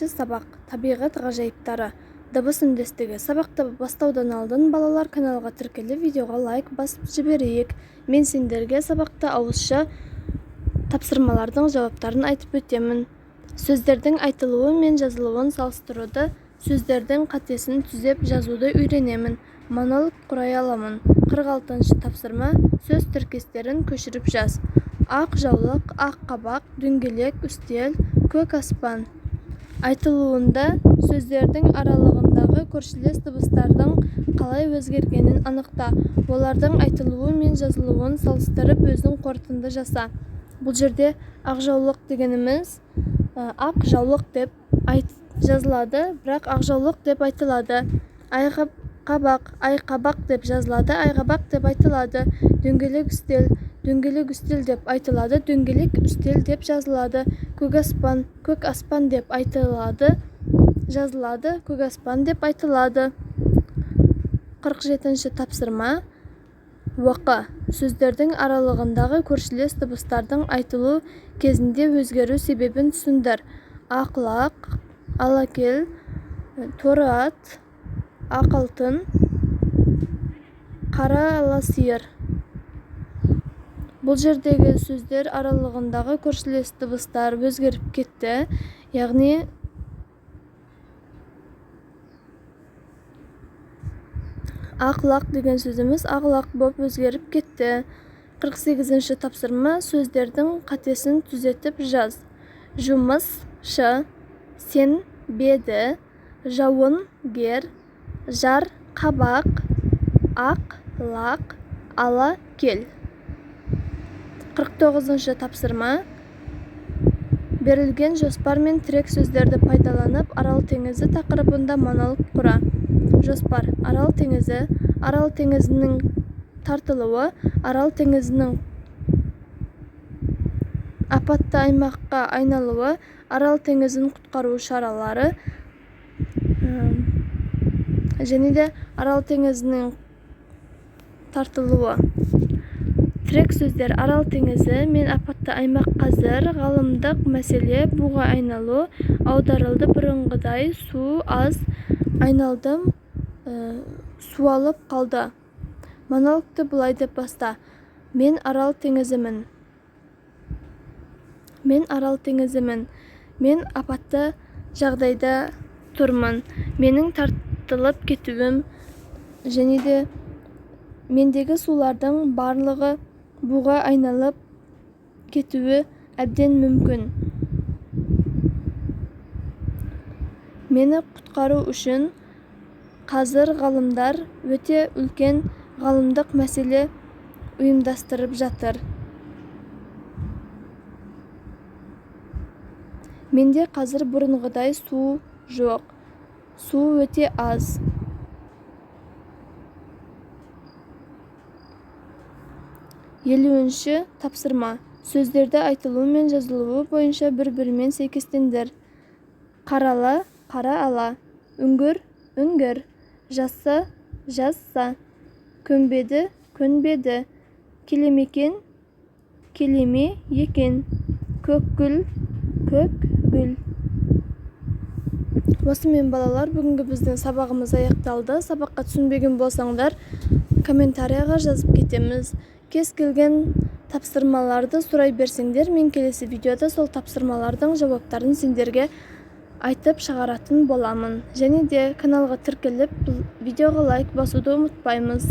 Сабақ табиғат ғажайыптары дыбыс үндестігі. Сабақты бастаудан алдын балалар каналға тіркеліп видеоға лайк басып жіберейік. Мен сендерге сабақта ауызша тапсырмалардың жауаптарын айтып өтемін. Сөздердің айтылуы мен жазылуын салыстыруды, сөздердің қатесін түзеп жазуды үйренемін. Монолог құрай аламын. 46-шы тапсырма. Сөз тіркестерін көшіріп жаз. Ақ жаулық, ақ қабақ, дөңгелек, үстел, көк аспан. Айтылуында сөздердің аралығындағы көршілес дыбыстардың қалай өзгергенін анықта. Олардың айтылуы мен жазылуын салыстырып өзің қорытынды жаса. Бұл жерде ақ жаулық дегеніміз ақ жаулық деп жазылады, бірақ ақ жаулық деп айтылады. Айқабақ деп жазылады, айғабақ деп айтылады. Дөңгелек үстел деп айтылады, дөңгелек үстел деп жазылады. Көк аспан деп айтылады, жазылады, көк аспан деп айтылады. 47-ші тапсырма. Уақы. Сөздердің аралығындағы көршілес дыбыстардың айтылу кезінде өзгеру себебін түсіндір. Ақлақ, алакел, торы ат, ақ алтын, қара ала сиыр. Бұл жердегі сөздер аралығындағы көршілес дыбыстар өзгеріп кетті. Яғни ақлақ деген сөзіміз ағлақ болып өзгеріп кетті. 48-ші тапсырма. Сөздердің қатесін түзетіп жаз. Жұмыс, шы, сен, беді, жауын, гер, жар, қабақ, ақ, лақ, ала, кел. 49-ші тапсырма. Берілген жоспар мен тірек сөздерді пайдаланып Арал теңізі тақырыбында монолог құра. Жоспар. Арал теңізінің тартылуы, Арал теңізінің апатты аймаққа айналуы, Арал теңізін құтқару шаралары және де Арал теңізінің тартылуы. Тірек сөздер. Арал теңізі мен апатты аймақ қазір ғалымдық мәселе буға айналу, аударылды бұрынғыдай су аз, айналдым, суалып қалды. Монологты былай деп баста. Мен Арал теңізімін. Мен апатты жағдайда тұрмын. Менің тартылып кетуім және де мендегі сулардың барлығы буға айналып кетуі әбден мүмкін. Мені құтқару үшін қазір ғалымдар өте үлкен ғалымдық мәселе ұйымдастырып жатыр. Менде қазір бұрынғыдай су жоқ. Су өте аз. 50-ші тапсырма. Сөздерді айтылуы мен жазылуы бойынша бір-бірімен сәйкестендір. Қарала, қара ала, үңгір, үңгір, жасса, жасса, көнбеді, көнбеді, келемекен, келеме екен, көк гүл, көк гүл. Осымен балалар, бүгінгі біздің сабағымыз аяқталды. Сабаққа түсінбеген болсаңдар, комментарияға жазып кетеміз. Кез келген тапсырмаларды сұрай берсеңдер, мен келесі видеода сол тапсырмалардың жауаптарын сендерге айтып шығаратын боламын. Және де каналға тіркеліп, видеоға лайк басуды ұмытпаймыз.